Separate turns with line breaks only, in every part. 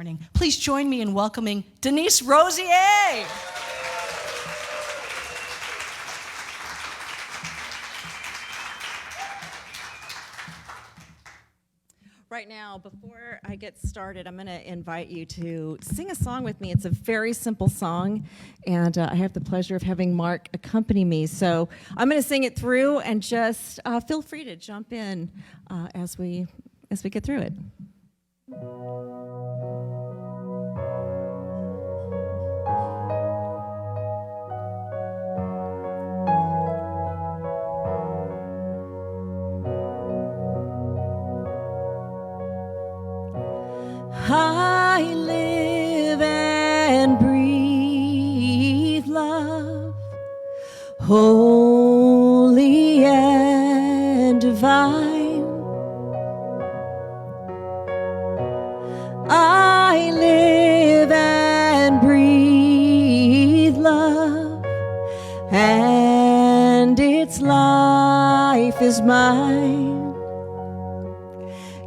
morning. Please join me in welcoming Denise Rosier.
Right now, before I get started, I'm going to invite you to sing a song with me. It's a very simple song, and I have the pleasure of having Mark accompany me. So I'm going to sing it through, and just feel free to jump in as we get through it. I live and breathe love, holy and divine. I live and breathe love, and its life is mine.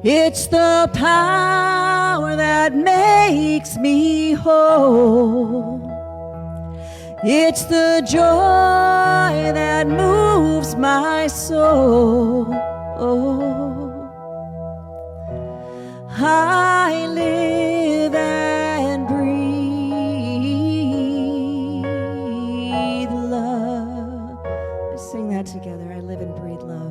It's the power that makes me whole. It's the joy that moves my soul. I live and breathe love. Let's sing that together. I live and breathe love.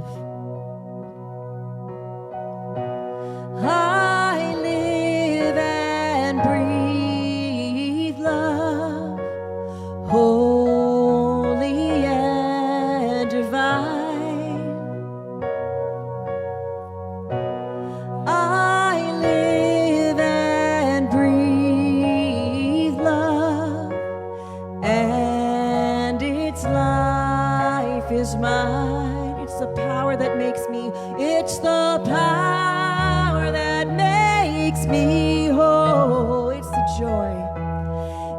I live and breathe love, holy and divine. I live and breathe love, and its life is mine. It's the power that makes me, it's the power that makes me whole. It's the joy.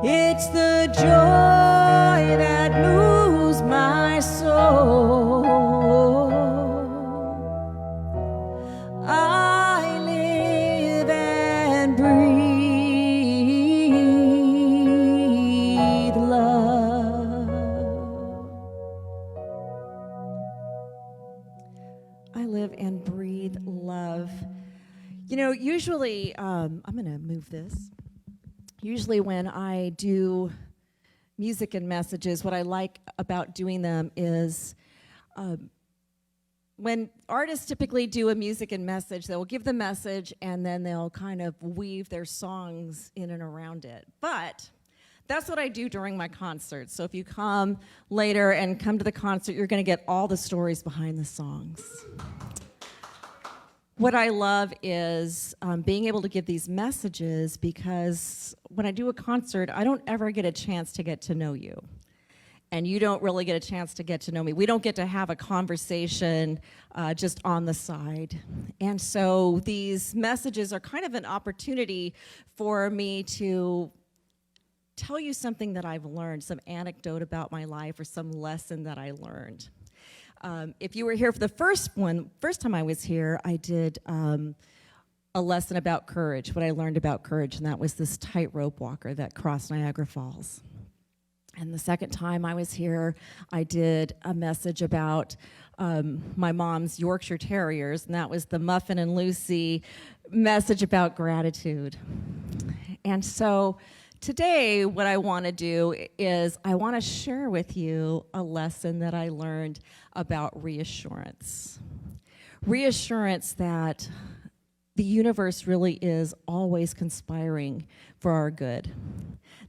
It's the joy that moves my soul. I live and breathe love. I live and breathe love. You know, usually, I'm going to move this. Usually when I do music and messages, what I like about doing them is when artists typically do a music and message, they will give the message and then they'll kind of weave their songs in and around it. But that's what I do during my concerts. So if you come later and come to the concert, you're going to get all the stories behind the songs. What I love is being able to give these messages, because when I do a concert, I don't ever get a chance to get to know you. And you don't really get a chance to get to know me. We don't get to have a conversation just on the side. And so these messages are kind of an opportunity for me to tell you something that I've learned, some anecdote about my life or some lesson that I learned. If you were here for the first time I was here, I did a lesson about courage, what I learned about courage, and that was this tightrope walker that crossed Niagara Falls. And the second time I was here, I did a message about my mom's Yorkshire Terriers, and that was the Muffin and Lucy message about gratitude. And so today, what I want to do is I want to share with you a lesson that I learned about reassurance. Reassurance that the universe really is always conspiring for our good,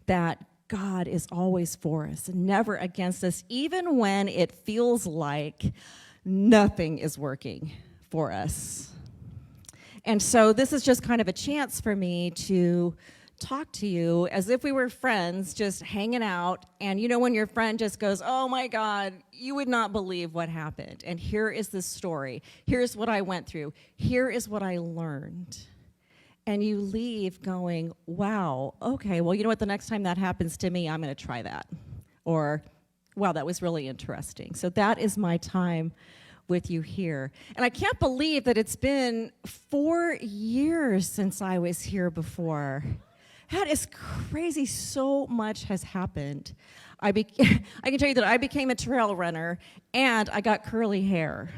that God is always for us and never against us, even when it feels like nothing is working for us. And so this is just kind of a chance for me to talk to you as if we were friends, just hanging out. And you know when your friend just goes, oh my God, you would not believe what happened. And here is the story. Here's what I went through. Here is what I learned. And you leave going, wow, okay, well, you know what, the next time that happens to me, I'm going to try that. Or, wow, that was really interesting. So that is my time with you here. And I can't believe that it's been 4 years since I was here before. that is crazy. So much has happened. I can tell you that I became a trail runner, and I got curly hair.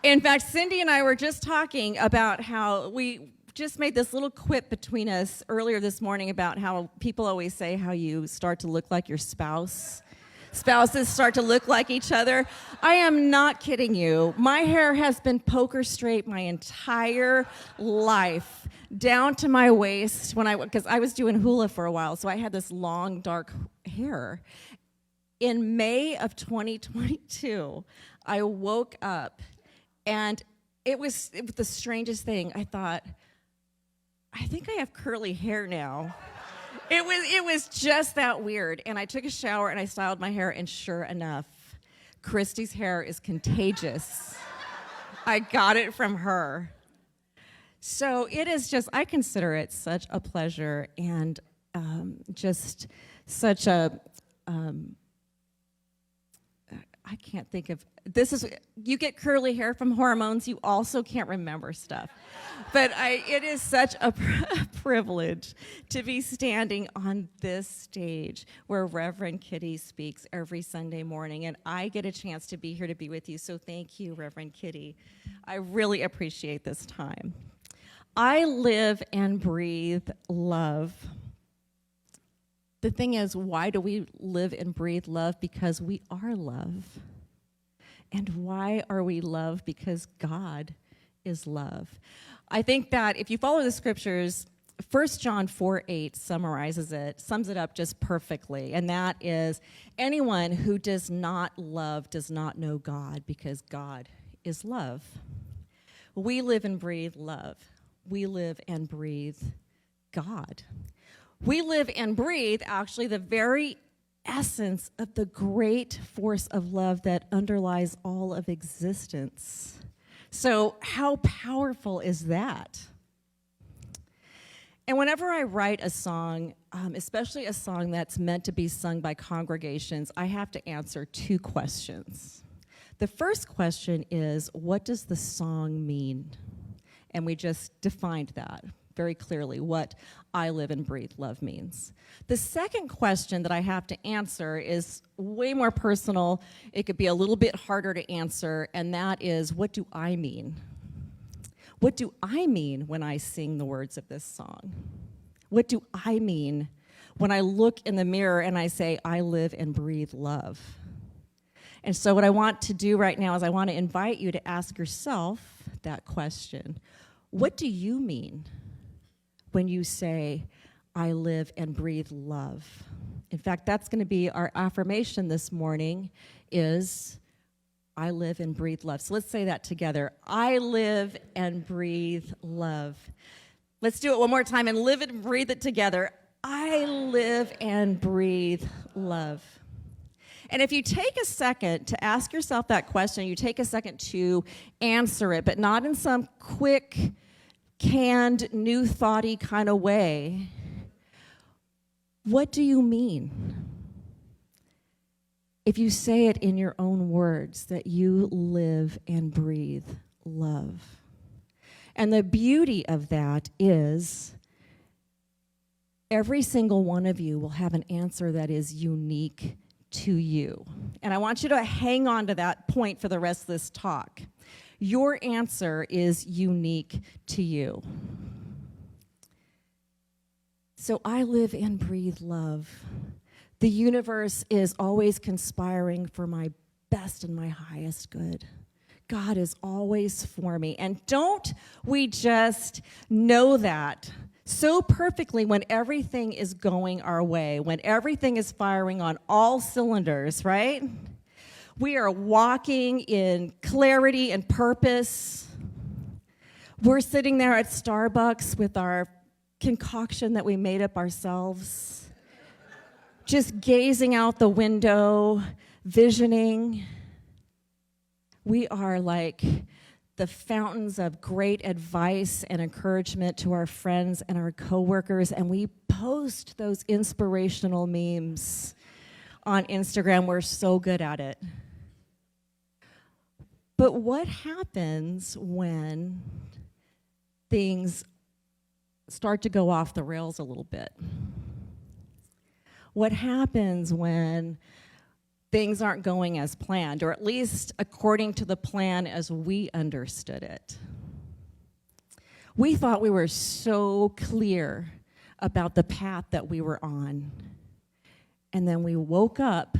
In fact, Cindy and I were just talking about how we just made this little quip between us earlier this morning about how people always say how you start to look like your spouse. Spouses start to look like each other. I am not kidding you. My hair has been poker straight my entire life, down to my waist because I was doing hula for a while, so I had this long, dark hair. In May of 2022, I woke up, and it was the strangest thing. I thought, I think I have curly hair now. It was just that weird. And I took a shower and I styled my hair, and sure enough, Christy's hair is contagious. I got it from her. So it is just, I consider it such a pleasure and just such a, I can't think of, you get curly hair from hormones, you also can't remember stuff. But it is such a privilege to be standing on this stage where Reverend Kitty speaks every Sunday morning, and I get a chance to be here to be with you, so thank you, Reverend Kitty. I really appreciate this time. I live and breathe love. The thing is, why do we live and breathe love? Because we are love. And why are we love? Because God is love. I think that if you follow the scriptures, 1 John 4:8 sums it up just perfectly. And that is, anyone who does not love does not know God, because God is love. We live and breathe love. We live and breathe God. We live and breathe, actually, the very essence of the great force of love that underlies all of existence. So how powerful is that? And whenever I write a song, especially a song that's meant to be sung by congregations, I have to answer two questions. The first question is, what does the song mean? And we just defined that very clearly, what I live and breathe love means. The second question that I have to answer is way more personal. It could be a little bit harder to answer, and that is, what do I mean? What do I mean when I sing the words of this song? What do I mean when I look in the mirror and I say, I live and breathe love? And so what I want to do right now is I want to invite you to ask yourself that question. What do you mean when you say, I live and breathe love? In fact, that's going to be our affirmation this morning, is I live and breathe love. So let's say that together. I live and breathe love. Let's do it one more time and live it and breathe it together. I live and breathe love. And if you take a second to ask yourself that question, you take a second to answer it, but not in some quick, canned, new thoughty kind of way. What do you mean? If you say it in your own words, that you live and breathe love. And the beauty of that is every single one of you will have an answer that is unique to you. And I want you to hang on to that point for the rest of this talk. Your answer is unique to you. So I live and breathe love. The universe is always conspiring for my best and my highest good. God is always for me. And don't we just know that so perfectly when everything is going our way, when everything is firing on all cylinders, right? We are walking in clarity and purpose. We're sitting there at Starbucks with our concoction that we made up ourselves, just gazing out the window, visioning. We are like the fountains of great advice and encouragement to our friends and our coworkers, and we post those inspirational memes on Instagram. We're so good at it. But what happens when things start to go off the rails a little bit. What happens when things aren't going as planned, or at least according to the plan as we understood it? We thought we were so clear about the path that we were on. And then we woke up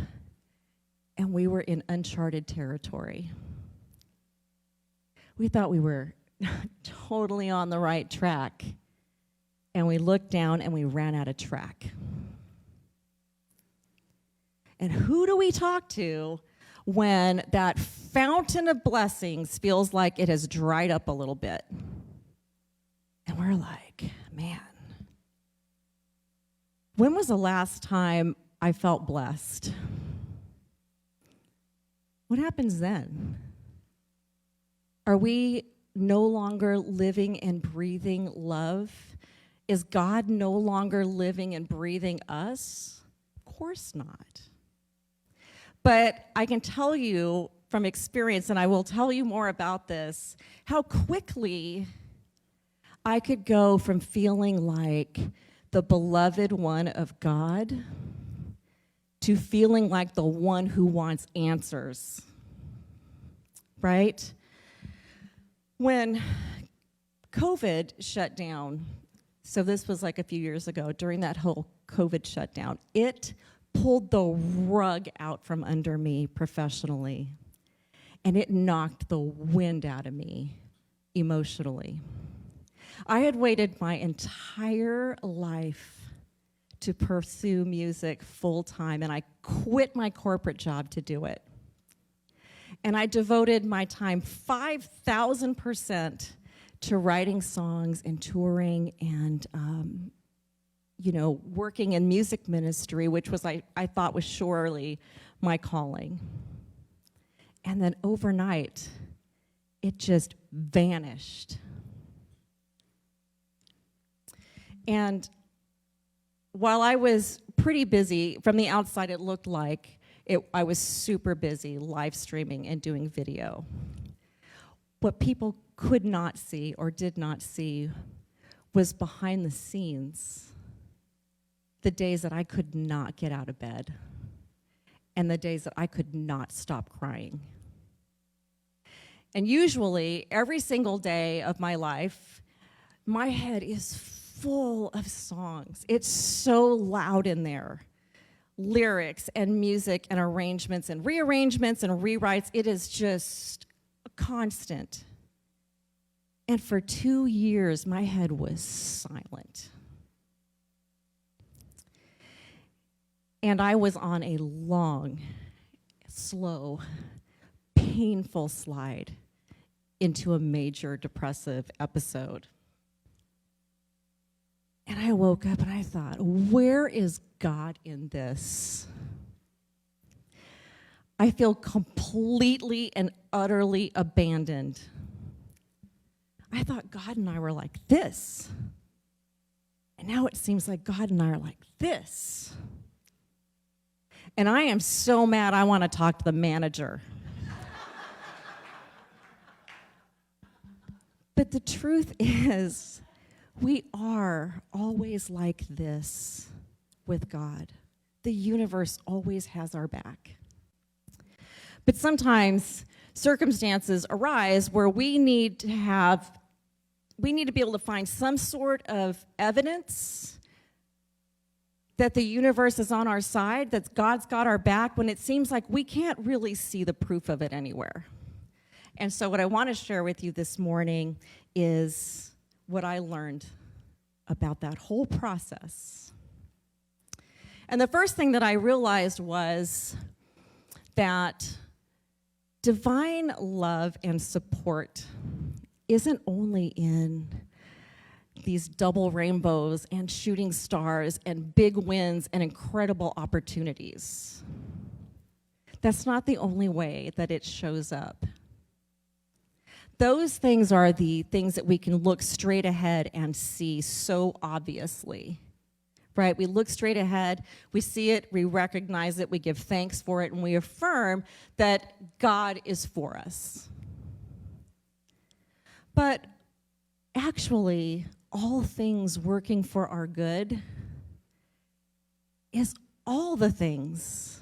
and we were in uncharted territory. We thought we were totally on the right track. And we looked down and we ran out of track. And who do we talk to when that fountain of blessings feels like it has dried up a little bit? And we're like, man, when was the last time I felt blessed? What happens then? Are we no longer living and breathing love? Is God no longer living and breathing us? Of course not. But I can tell you from experience, and I will tell you more about this, how quickly I could go from feeling like the beloved one of God to feeling like the one who wants answers, right? When COVID shut down, so this was like a few years ago, during that whole COVID shutdown, it pulled the rug out from under me professionally, and it knocked the wind out of me emotionally. I had waited my entire life to pursue music full time, and I quit my corporate job to do it. And I devoted my time 5,000% to writing songs and touring and, working in music ministry, which was I thought was surely my calling. And then overnight, it just vanished. And while I was pretty busy, from the outside it looked like I was super busy live streaming and doing video. What people could not see or did not see was behind the scenes, the days that I could not get out of bed and the days that I could not stop crying. And usually, every single day of my life, my head is full of songs. It's so loud in there. Lyrics and music and arrangements and rearrangements and rewrites. It is just constant. And for 2 years, my head was silent. And I was on a long, slow, painful slide into a major depressive episode. And I woke up and I thought, where is God in this? I feel completely and utterly abandoned. I thought God and I were like this. And now it seems like God and I are like this. And I am so mad I want to talk to the manager. But the truth is, we are always like this with God. The universe always has our back. But sometimes circumstances arise where we need to be able to find some sort of evidence that the universe is on our side, that God's got our back, when it seems like we can't really see the proof of it anywhere. And so what I want to share with you this morning is what I learned about that whole process. And the first thing that I realized was that divine love and support isn't only in these double rainbows and shooting stars and big wins and incredible opportunities. That's not the only way that it shows up. Those things are the things that we can look straight ahead and see so obviously, right? We look straight ahead, we see it, we recognize it, we give thanks for it, and we affirm that God is for us. But actually, all things working for our good is all the things,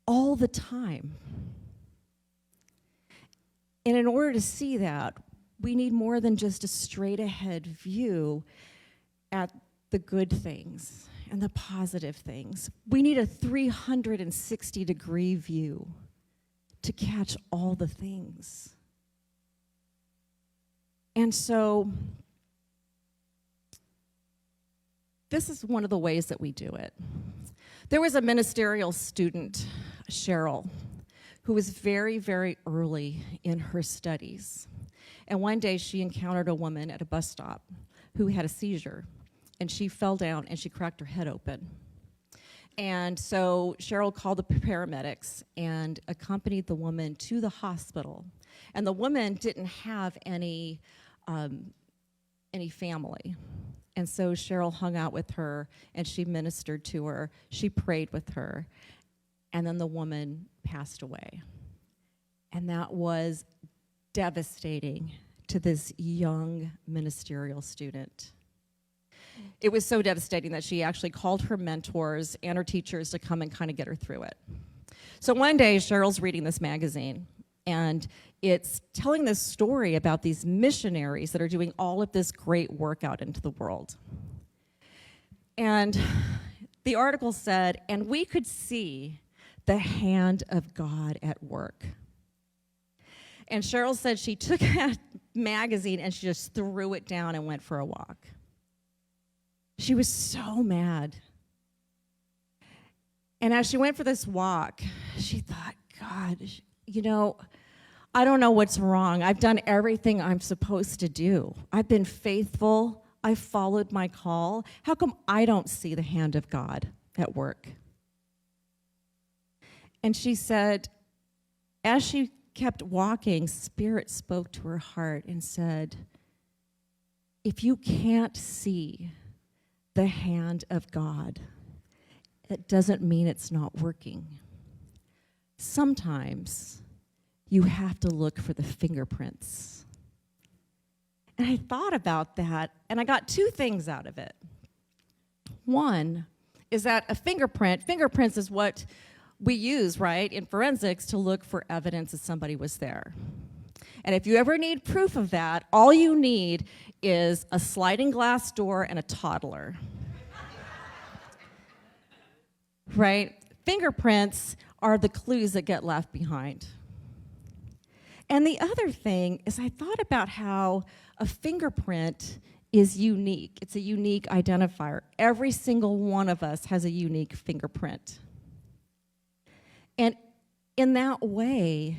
all the time. And in order to see that, we need more than just a straight ahead view at the good things and the positive things. We need a 360-degree view to catch all the things. And so this is one of the ways that we do it. There was a ministerial student, Cheryl, who was very, very early in her studies. And one day she encountered a woman at a bus stop who had a seizure. And she fell down and she cracked her head open. And so Cheryl called the paramedics and accompanied the woman to the hospital. And the woman didn't have any family. And so Cheryl hung out with her and she ministered to her. She prayed with her. And then the woman passed away. And that was devastating to this young ministerial student. It was so devastating that she actually called her mentors and her teachers to come and kind of get her through it. So one day, Cheryl's reading this magazine, and it's telling this story about these missionaries that are doing all of this great work out into the world. And the article said, and we could see the hand of God at work. And Cheryl said she took that magazine and she just threw it down and went for a walk. She was so mad. And as she went for this walk, she thought, God, I don't know what's wrong. I've done everything I'm supposed to do. I've been faithful. I've followed my call. How come I don't see the hand of God at work? And she said, as she kept walking, Spirit spoke to her heart and said, if you can't see the hand of God, it doesn't mean it's not working. Sometimes you have to look for the fingerprints. And I thought about that, and I got two things out of it. One is that fingerprints is what we use, right, in forensics to look for evidence that somebody was there. And if you ever need proof of that, all you need is a sliding glass door and a toddler. Right? Fingerprints are the clues that get left behind. And the other thing is I thought about how a fingerprint is unique. It's a unique identifier. Every single one of us has a unique fingerprint. And in that way,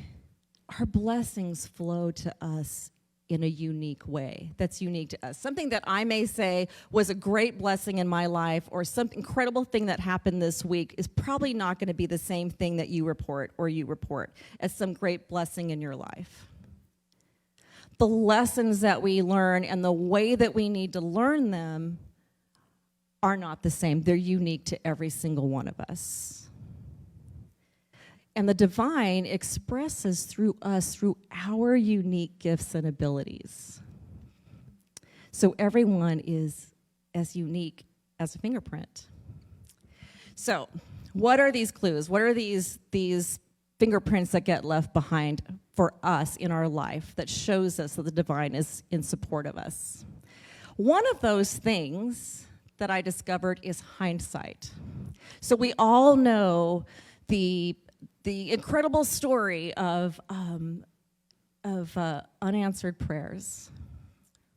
our blessings flow to us in a unique way that's unique to us. Something that I may say was a great blessing in my life or some incredible thing that happened this week is probably not going to be the same thing that you report as some great blessing in your life. The lessons that we learn and the way that we need to learn them are not the same. They're unique to every single one of us. And the divine expresses through us, through our unique gifts and abilities. So everyone is as unique as a fingerprint. So what are these clues? What are these fingerprints that get left behind for us in our life that shows us that the divine is in support of us? One of those things that I discovered is hindsight. So we all know the incredible story of unanswered prayers,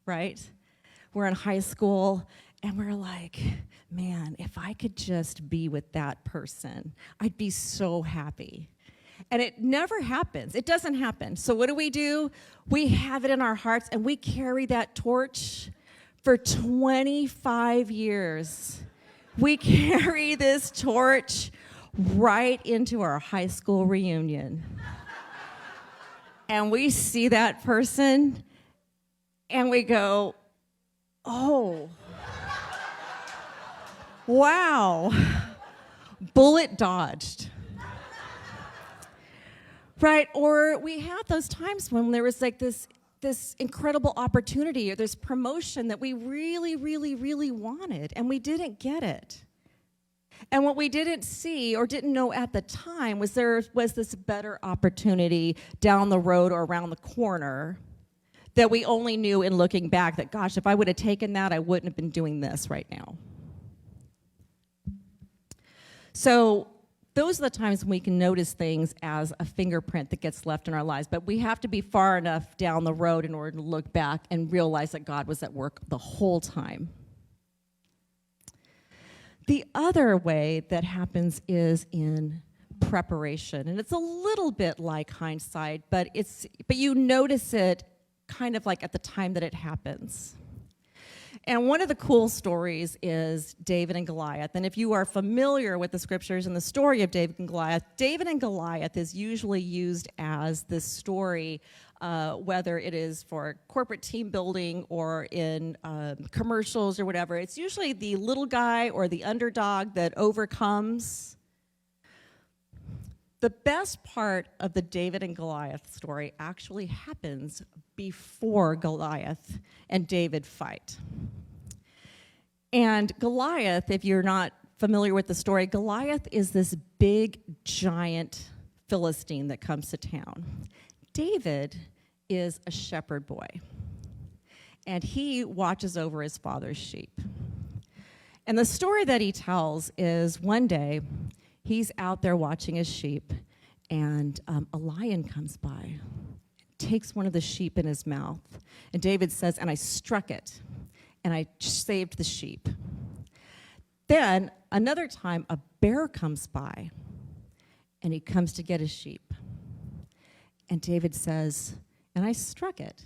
right? We're in high school, and we're like, man, if I could just be with that person, I'd be so happy. And it never happens. It doesn't happen. So what do? We have it in our hearts, and we carry that torch for 25 years. We carry this torch right into our high school reunion. And we see that person and we go, oh, wow, bullet dodged. Right? Or we have those times when there was like this this incredible opportunity or this promotion that we really, really, really wanted, and we didn't get it. And what we didn't see or didn't know at the time was there was this better opportunity down the road or around the corner that we only knew in looking back that, gosh, if I would have taken that, I wouldn't have been doing this right now. So those are the times when we can notice things as a fingerprint that gets left in our lives, but we have to be far enough down the road in order to look back and realize that God was at work the whole time. The other way that happens is in preparation, and it's a little bit like hindsight, but you notice it kind of like at the time that it happens. And one of the cool stories is David and Goliath. And if you are familiar with the scriptures and the story of David and Goliath is usually used as this story, whether it is for corporate team building or in commercials or whatever. It's usually the little guy or the underdog that overcomes. The best part of the David and Goliath story actually happens before Goliath and David fight. And Goliath, if you're not familiar with the story, Goliath is this big, giant Philistine that comes to town. David is a shepherd boy, and he watches over his father's sheep. And the story that he tells is one day he's out there watching his sheep, and a lion comes by, takes one of the sheep in his mouth, and David says, and I struck it, and I saved the sheep. Then another time a bear comes by, and he comes to get his sheep. And David says, and I struck it,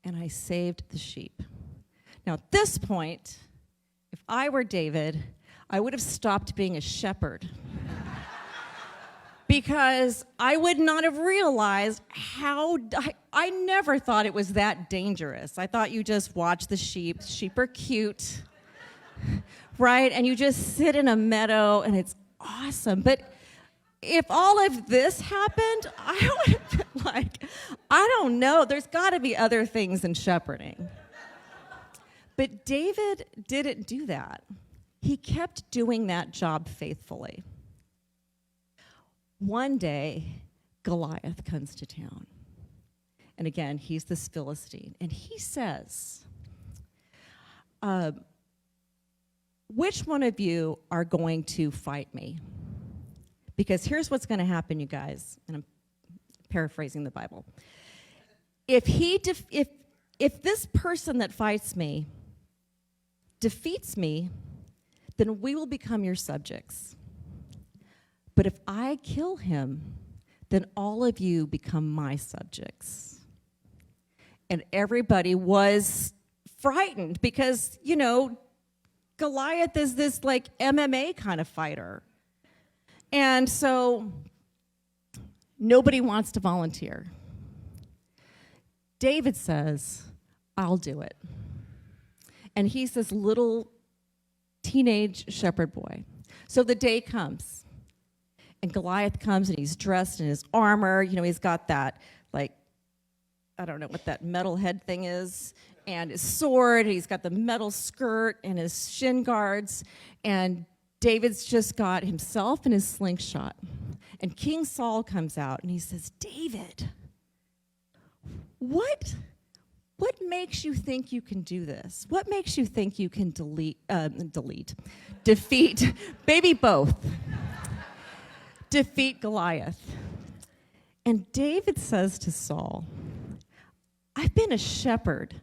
and I saved the sheep. Now at this point, if I were David, I would have stopped being a shepherd. Because I would not have realized I never thought it was that dangerous. I thought you just watch the sheep. Sheep are cute, right? And you just sit in a meadow, and it's awesome. But if all of this happened, I would have been like, I don't know. There's got to be other things than shepherding. But David didn't do that. He kept doing that job faithfully. One day, Goliath comes to town. And again, he's this Philistine. And he says, which one of you are going to fight me? Because here's what's going to happen, you guys. And I'm paraphrasing the Bible. If this person that fights me defeats me, then we will become your subjects. But if I kill him, then all of you become my subjects. And everybody was frightened because, Goliath is this like MMA kind of fighter. And so nobody wants to volunteer. David says, I'll do it. And he's this little teenage shepherd boy. So the day comes. And Goliath comes, and he's dressed in his armor. He's got that, I don't know what that metal head thing is, and his sword. He's got the metal skirt and his shin guards. And David's just got himself and his slingshot. And King Saul comes out, and he says, David, what makes you think you can do this? What makes you think you can defeat, maybe both. Defeat Goliath. And David says to Saul, I've been a shepherd.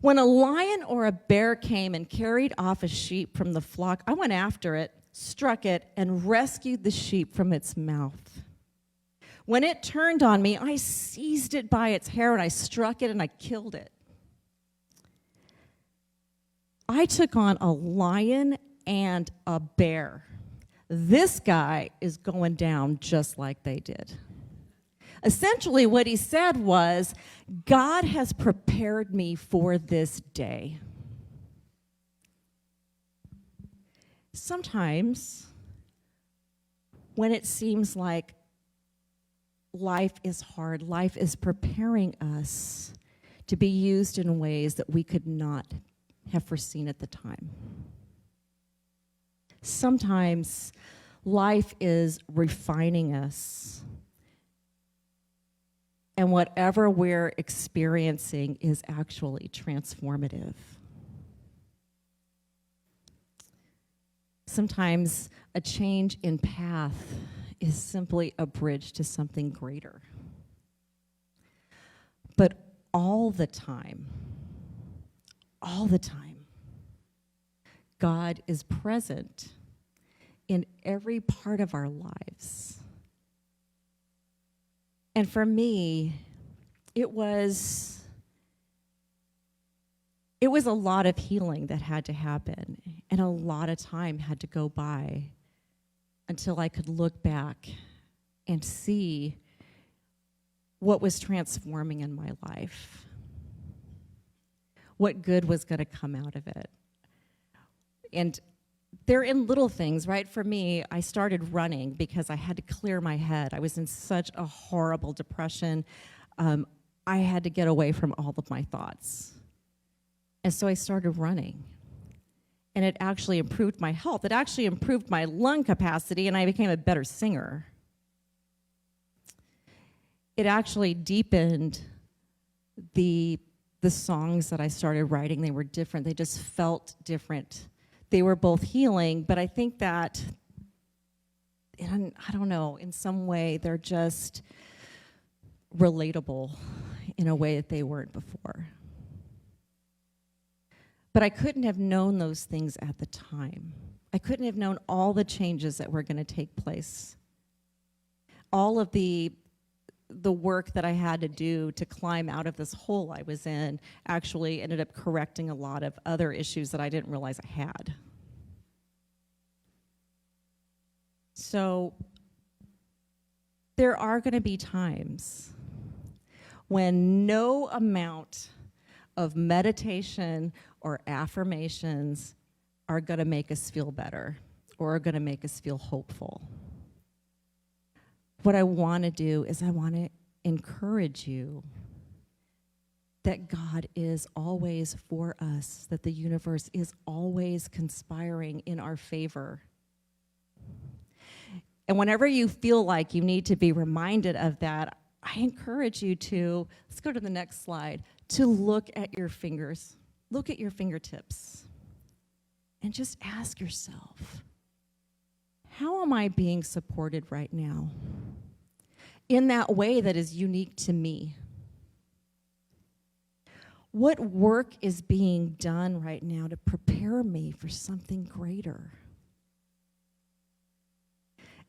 When a lion or a bear came and carried off a sheep from the flock, I went after it, struck it, and rescued the sheep from its mouth. When it turned on me, I seized it by its hair, and I struck it, and I killed it. I took on a lion and a bear. This guy is going down just like they did. Essentially, what he said was, God has prepared me for this day. Sometimes, when it seems like life is hard. Life is preparing us to be used in ways that we could not have foreseen at the time. Sometimes life is refining us, and whatever we're experiencing is actually transformative. Sometimes a change in path is simply a bridge to something greater. But all the time, God is present in every part of our lives. And for me, it was a lot of healing that had to happen, and a lot of time had to go by until I could look back and see what was transforming in my life, what good was going to come out of it. And they're in little things, right? For me, I started running because I had to clear my head. I was in such a horrible depression. I had to get away from all of my thoughts. And so I started running. And it actually improved my health. It actually improved my lung capacity, and I became a better singer. It actually deepened the songs that I started writing. They were different. They just felt different. They were both healing, but I think that, and I don't know, in some way they're just relatable in a way that they weren't before. But I couldn't have known those things at the time. I couldn't have known all the changes that were going to take place. All of the work that I had to do to climb out of this hole I was in actually ended up correcting a lot of other issues that I didn't realize I had. So there are going to be times when no amount of meditation or affirmations are going to make us feel better or are going to make us feel hopeful. What I want to do is I want to encourage you that God is always for us, that the universe is always conspiring in our favor. And whenever you feel like you need to be reminded of that, I encourage you to, let's go to the next slide, to look at your fingers, look at your fingertips, and just ask yourself, how am I being supported right now? In that way that is unique to me. What work is being done right now to prepare me for something greater?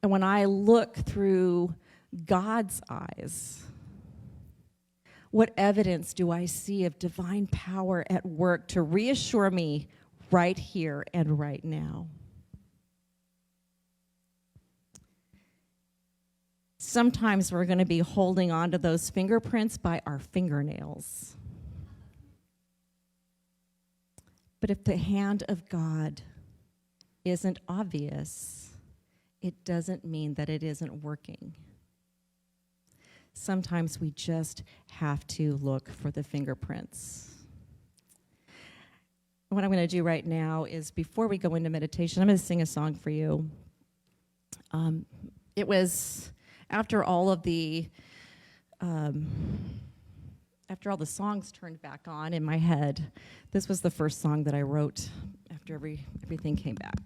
And when I look through God's eyes, what evidence do I see of divine power at work to reassure me right here and right now? Sometimes we're going to be holding on to those fingerprints by our fingernails. But if the hand of God isn't obvious, it doesn't mean that it isn't working. Sometimes we just have to look for the fingerprints. What I'm going to do right now is, before we go into meditation, I'm going to sing a song for you. It was after all the songs turned back on in my head. This was the first song that I wrote after everything came back.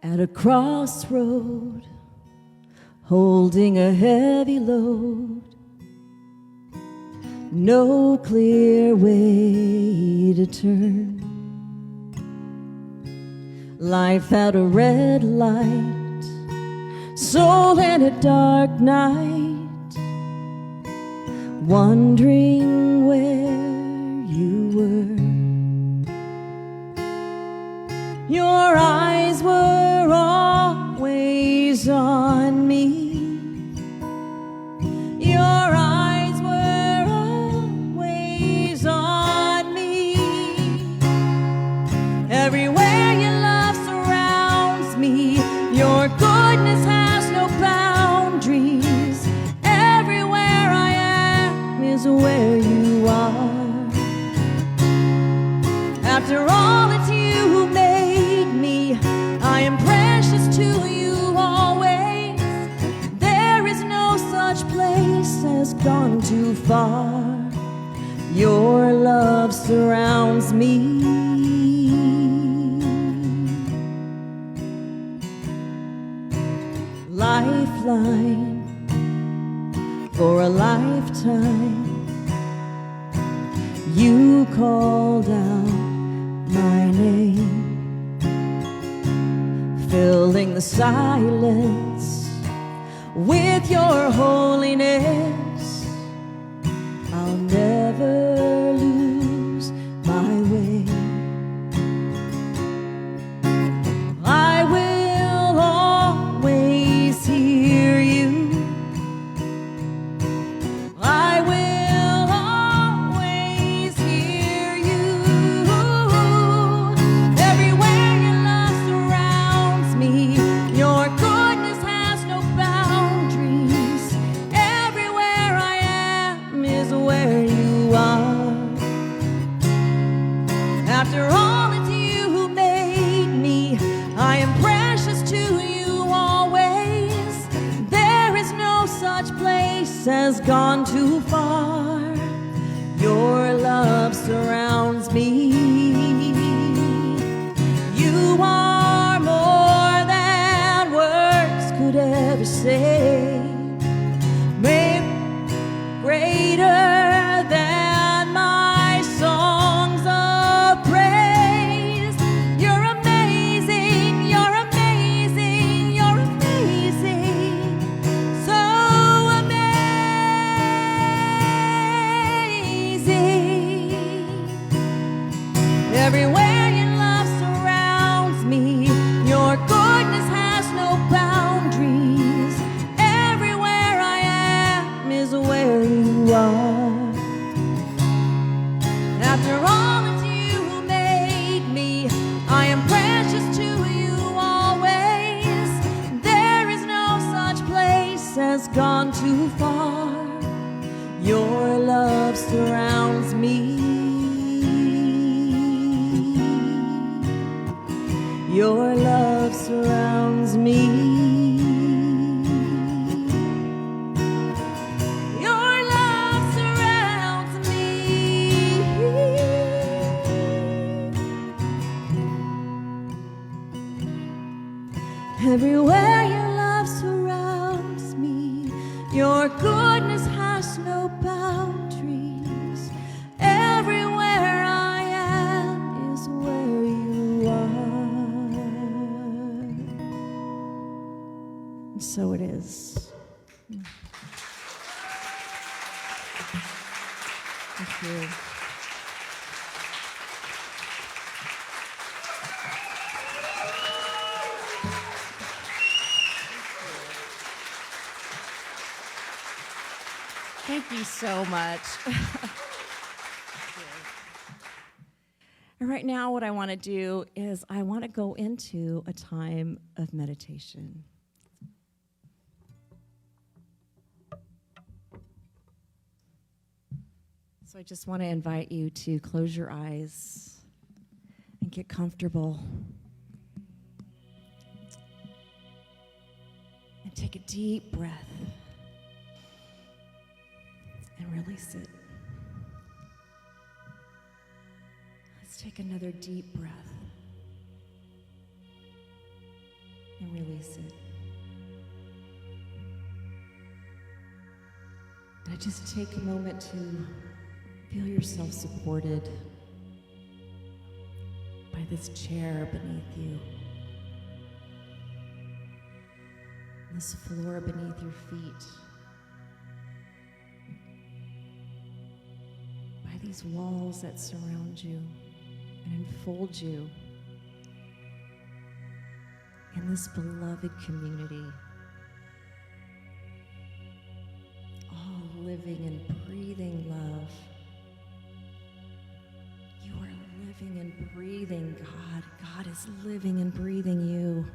At a crossroad, holding a heavy load, no clear way to turn. Life at a red light, soul in a dark night, wondering where you were. Your eyes were always on me. Your eyes were always on me. Everywhere your love surrounds me, your goodness has no boundaries. Everywhere I am is where you are. After all, it's you who made me. I am precious to you always. There is no such place as gone too far. Your love surrounds me. Lifeline for a lifetime. You called out my name, filling the silence with your holiness. I'll never lose my way. I will always hear you. I will always hear you. Everywhere your love surrounds me, your goodness has no boundaries. Everywhere I am is where you are. After all, it's you who made me. I am precious to you always. There is no such place as gone too far. Your love surrounds me. You are more than words could ever say. Greater than my songs of praise. You're amazing, you're amazing, you're amazing. So amazing. Everywhere your love surrounds me, your goodness has no boundaries. Everywhere I am is where you are. After all, it's you who made me. I am precious to you always. There is no such place as gone too far. Your love surrounds me. Your love surrounds me. Your love surrounds me. Everywhere your love surrounds me, your goodness has no boundaries. Everywhere I am is where you are. And so it is. Thank you. Thank you so much. And right now, what I want to do is I want to go into a time of meditation. So I just want to invite you to close your eyes and get comfortable. And take a deep breath. And release it. Let's take another deep breath and release it. And just take a moment to Feel yourself supported by this chair beneath you, this floor beneath your feet, by these walls that surround you and enfold you in this beloved community, all living and breathing love. You are living and breathing God. God is living and breathing you.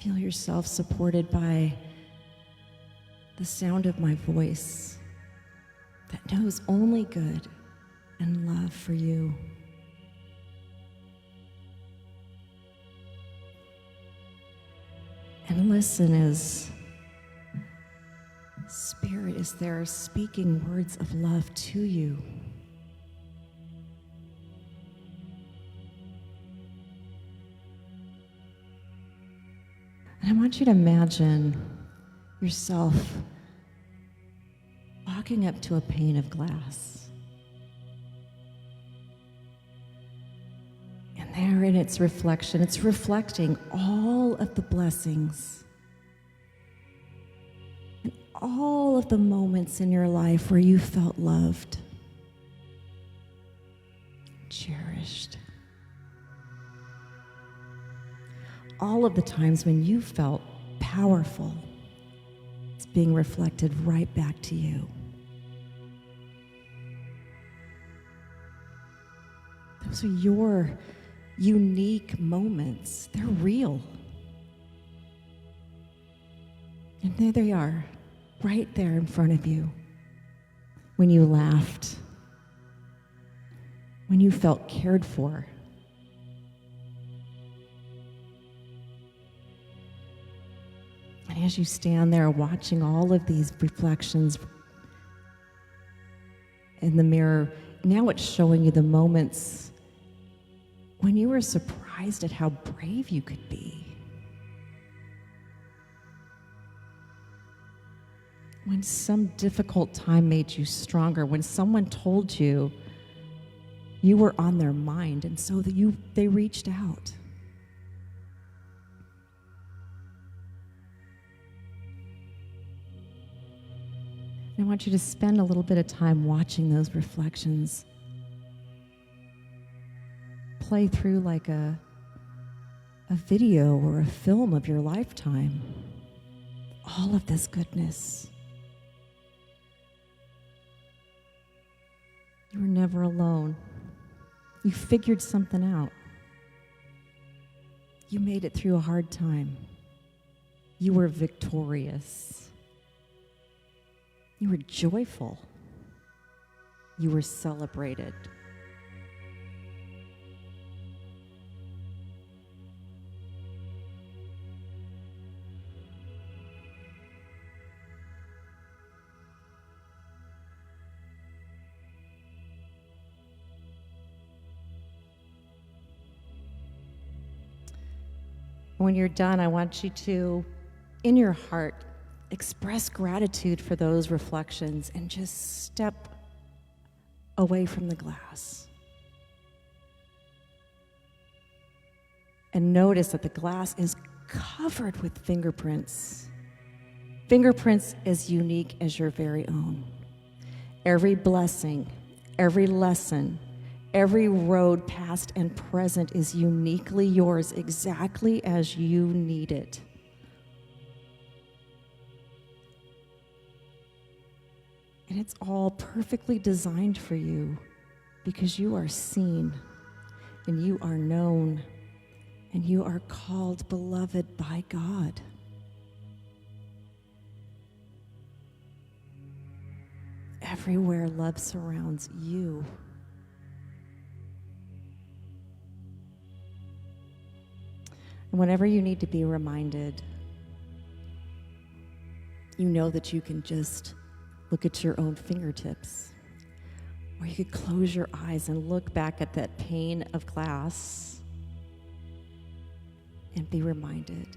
Feel yourself supported by the sound of my voice that knows only good and love for you. And listen as Spirit is there speaking words of love to you. And I want you to imagine yourself walking up to a pane of glass. And there in its reflection, it's reflecting all of the blessings and all of the moments in your life where you felt loved, cherished. All of the times when you felt powerful, it's being reflected right back to you. Those are your unique moments. They're real. And there they are, right there in front of you. When you laughed, when you felt cared for, and as you stand there watching all of these reflections in the mirror, now it's showing you the moments when you were surprised at how brave you could be. When some difficult time made you stronger, when someone told you you were on their mind, and so they reached out. I want you to spend a little bit of time watching those reflections play through like a video or a film of your lifetime. All of this goodness. You were never alone. You figured something out. You made it through a hard time. You were victorious. You were joyful. You were celebrated. When you're done, I want you to, in your heart, express gratitude for those reflections and just step away from the glass. And notice that the glass is covered with fingerprints. Fingerprints as unique as your very own. Every blessing, every lesson, every road past and present is uniquely yours, exactly as you need it. And it's all perfectly designed for you because you are seen and you are known and you are called beloved by God. Everywhere love surrounds you. And whenever you need to be reminded, you know that you can just look at your own fingertips. Or you could close your eyes and look back at that pane of glass and be reminded.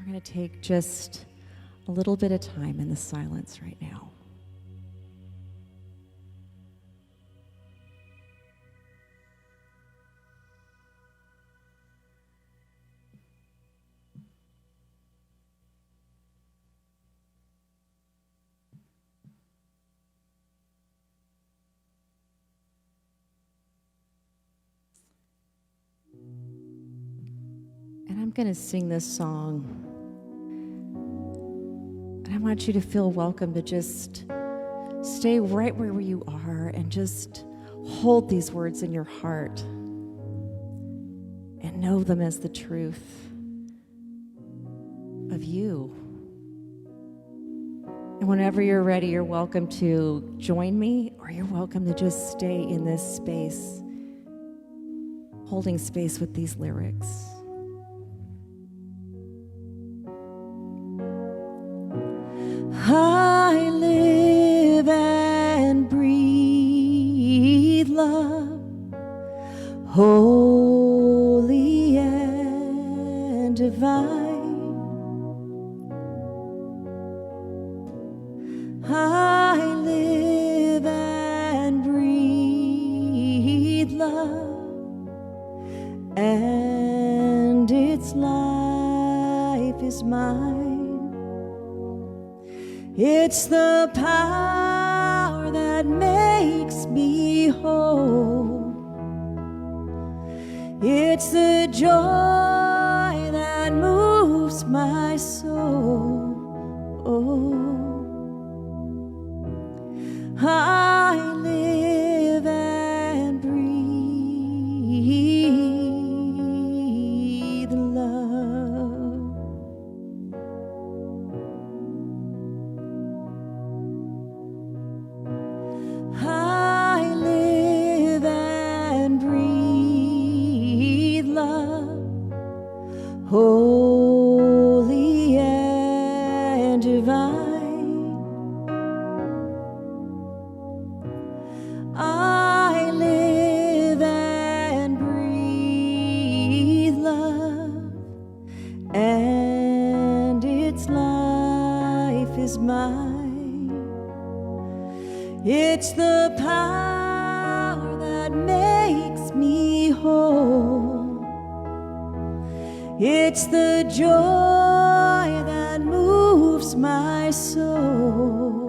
And we're going to take just a little bit of time in the silence right now. And I'm going to sing this song. And I want you to feel welcome to just stay right where you are and just hold these words in your heart and know them as the truth of you. And whenever you're ready, you're welcome to join me, or you're welcome to just stay in this space, holding space with these lyrics. I live and breathe love, holy and divine. I live and breathe love, and its life is mine. It's the power that makes me whole. It's the joy that moves my soul. I live and breathe love. I live and breathe love, holy and divine. I live and breathe love, and its life is mine. It's the power that makes me whole. It's the joy that moves my soul.